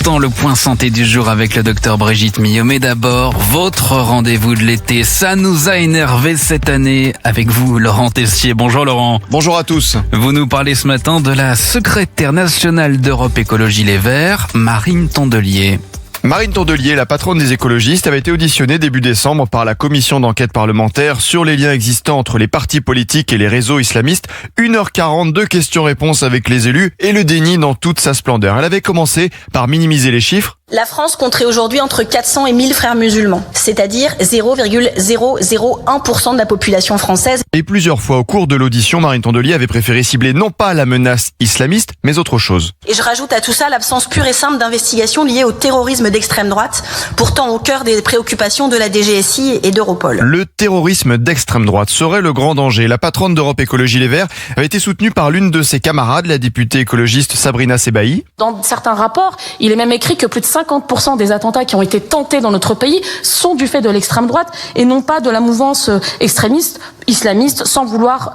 l'instant, le point santé du jour avec le docteur Brigitte Millot. Mais d'abord, votre rendez-vous de l'été. Ça nous a énervé cette année avec vous, Laurent Tessier. Bonjour Laurent. Bonjour à tous. Vous nous parlez ce matin de la secrétaire nationale d'Europe Écologie Les Verts, Marine Tondelier. Marine Tondelier, la patronne des écologistes, avait été auditionnée début décembre par la commission d'enquête parlementaire sur les liens existants entre les partis politiques et les réseaux islamistes. 1h40 de questions-réponses avec les élus et le déni dans toute sa splendeur. Elle avait commencé par minimiser les chiffres. La France compterait aujourd'hui entre 400 et 1000 frères musulmans, c'est-à-dire 0,001% de la population française. Et plusieurs fois au cours de l'audition, Marine Tondelier avait préféré cibler non pas la menace islamiste, mais autre chose. Et je rajoute à tout ça l'absence pure et simple d'investigation liée au terrorisme d'extrême droite, pourtant au cœur des préoccupations de la DGSI et d'Europol. Le terrorisme d'extrême droite serait le grand danger. La patronne d'Europe Écologie Les Verts avait été soutenue par l'une de ses camarades, la députée écologiste Sabrina Sebahi. Dans certains rapports, il est même écrit que plus de 50% des attentats qui ont été tentés dans notre pays sont du fait de l'extrême droite et non pas de la mouvance extrémiste, islamiste, sans vouloir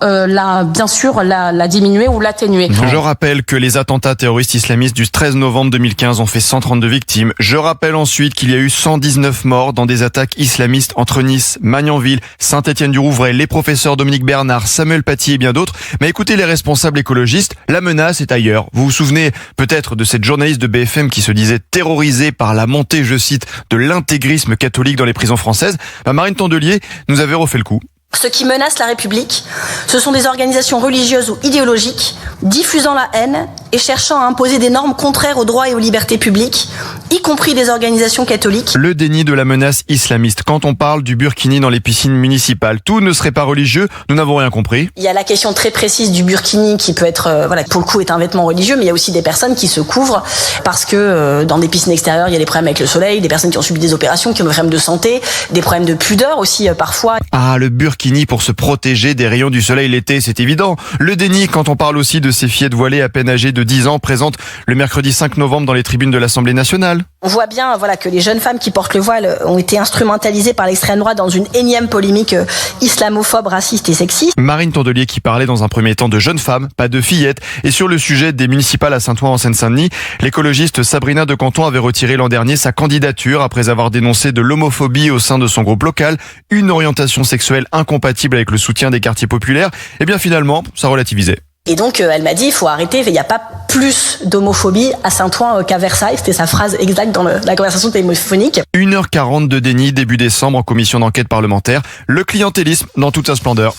bien sûr la diminuer ou l'atténuer. Je rappelle que les attentats terroristes islamistes du 13 novembre 2015 ont fait 132 victimes. Je rappelle ensuite qu'il y a eu 119 morts dans des attaques islamistes entre Nice, Magnanville, Saint-Étienne-du-Rouvray, les professeurs Dominique Bernard, Samuel Paty et bien d'autres. Mais écoutez les responsables écologistes, la menace est ailleurs. Vous vous souvenez peut-être de cette journaliste de BFM qui se disait terrorisée par la montée, je cite, de l'intégrisme catholique dans les prisons françaises. Marine Tondelier nous avait refait le coup. Ce qui menace la République, ce sont des organisations religieuses ou idéologiques diffusant la haine et cherchant à imposer des normes contraires aux droits et aux libertés publiques, y compris des organisations catholiques. Le déni de la menace islamiste. Quand on parle du burkini dans les piscines municipales, tout ne serait pas religieux, nous n'avons rien compris. Il y a la question très précise du burkini qui peut être, pour le coup, est un vêtement religieux, mais il y a aussi des personnes qui se couvrent parce que dans des piscines extérieures, il y a des problèmes avec le soleil, des personnes qui ont subi des opérations, qui ont des problèmes de santé, des problèmes de pudeur aussi parfois. Ah, le burkini pour se protéger des rayons du soleil l'été, c'est évident. Le déni quand on parle aussi de ces fillettes voilées à peine âgées de 10 ans présentes le mercredi 5 novembre dans les tribunes de l'Assemblée nationale. On voit bien que les jeunes femmes qui portent le voile ont été instrumentalisées par l'extrême droite dans une énième polémique islamophobe, raciste et sexiste. Marine Tondelier qui parlait dans un premier temps de jeunes femmes, pas de fillettes. Et sur le sujet des municipales à Saint-Ouen en Seine-Saint-Denis, l'écologiste Sabrina de Canton avait retiré l'an dernier sa candidature après avoir dénoncé de l'homophobie au sein de son groupe local, une orientation sexuelle incompatible avec le soutien des quartiers populaires. Et bien finalement, ça relativisait. Et donc elle m'a dit il faut arrêter, il n'y a pas plus d'homophobie à Saint-Ouen qu'à Versailles, c'était sa phrase exacte dans la conversation téléphonique. 1h40 de déni début décembre en commission d'enquête parlementaire, le clientélisme dans toute sa splendeur.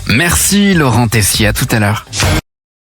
Merci Laurent Tessier, à tout à l'heure.